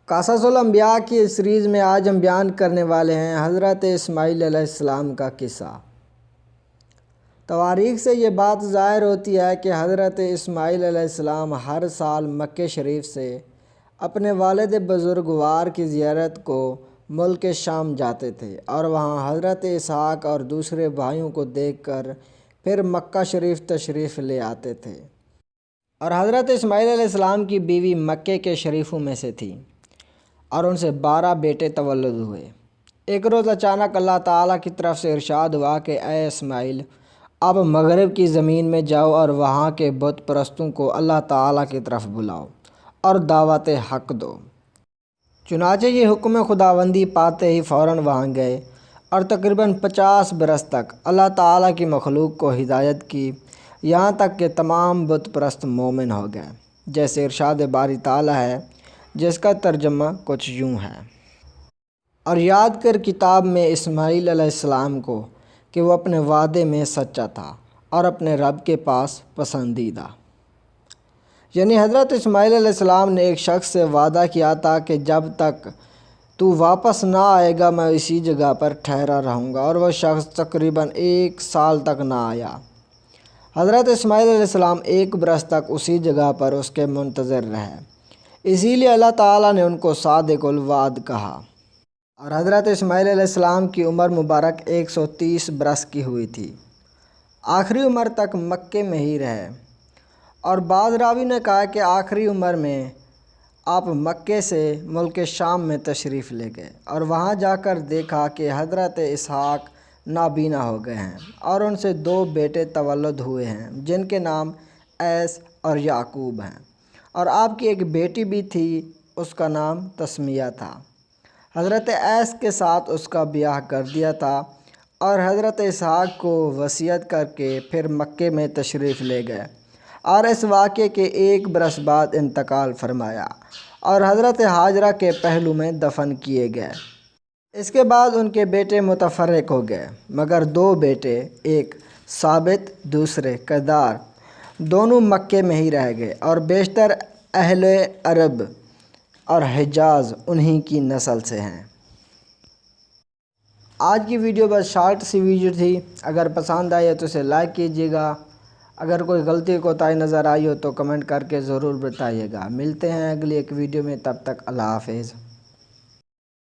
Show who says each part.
Speaker 1: قصص الانبیاء کی سیریز میں آج ہم بیان کرنے والے ہیں حضرت اسماعیل علیہ السلام کا قصہ۔ تواریخ سے یہ بات ظاہر ہوتی ہے کہ حضرت اسماعیل علیہ السلام ہر سال مکہ شریف سے اپنے والد بزرگوار کی زیارت کو ملک شام جاتے تھے اور وہاں حضرت اسحاق اور دوسرے بھائیوں کو دیکھ کر پھر مکہ شریف تشریف لے آتے تھے۔ اور حضرت اسماعیل علیہ السلام کی بیوی مکے کے شریفوں میں سے تھی اور ان سے 12 بیٹے تولد ہوئے۔ ایک روز اچانک اللہ تعالیٰ کی طرف سے ارشاد ہوا کہ اے اسماعیل، اب مغرب کی زمین میں جاؤ اور وہاں کے بت پرستوں کو اللہ تعالیٰ کی طرف بلاؤ اور دعوت حق دو۔ چنانچہ یہ حکم خداوندی پاتے ہی فوراً وہاں گئے اور تقریباً 50 برس تک اللہ تعالیٰ کی مخلوق کو ہدایت کی، یہاں تک کہ تمام بت پرست مومن ہو گئے، جیسے ارشاد باری تعالیٰ ہے جس کا ترجمہ کچھ یوں ہے: اور یاد کر کتاب میں اسماعیل علیہ السلام کو کہ وہ اپنے وعدے میں سچا تھا اور اپنے رب کے پاس پسندیدہ۔ یعنی حضرت اسماعیل علیہ السلام نے ایک شخص سے وعدہ کیا تھا کہ جب تک تو واپس نہ آئے گا میں اسی جگہ پر ٹھہرا رہوں گا، اور وہ شخص تقریباً 1 سال تک نہ آیا۔ حضرت اسماعیل علیہ السلام 1 برس تک اسی جگہ پر اس کے منتظر رہے، اسی لیے اللہ تعالیٰ نے ان کو صادق الوعد کہا۔ اور حضرت اسماعیل علیہ السلام کی عمر مبارک 130 برس کی ہوئی تھی۔ آخری عمر تک مکے میں ہی رہے، اور بعض راوی نے کہا کہ آخری عمر میں آپ مکے سے ملک شام میں تشریف لے گئے اور وہاں جا کر دیکھا کہ حضرت اسحاق نابینا ہو گئے ہیں اور ان سے 2 بیٹے تولد ہوئے ہیں جن کے نام عیس اور یعقوب ہیں، اور آپ کی ایک بیٹی بھی تھی، اس کا نام تسمیہ تھا۔ حضرت عیس کے ساتھ اس کا بیاہ کر دیا تھا اور حضرت اسحاق کو وصیت کر کے پھر مکے میں تشریف لے گئے اور اس واقعے کے 1 برس بعد انتقال فرمایا اور حضرت ہاجرہ کے پہلو میں دفن کیے گئے۔ اس کے بعد ان کے بیٹے متفرق ہو گئے، مگر 2 بیٹے، ایک ثابت دوسرے کدار، دونوں مکے میں ہی رہ گئے، اور بیشتر اہل عرب اور حجاز انہی کی نسل سے ہیں۔ آج کی ویڈیو بس شارٹ سی ویڈیو تھی، اگر پسند آئی ہے تو اسے لائک کیجیے گا، اگر کوئی غلطی کوتاہی نظر آئی ہو تو کمنٹ کر کے ضرور بتائیے گا۔ ملتے ہیں اگلی ایک ویڈیو میں، تب تک اللہ حافظ۔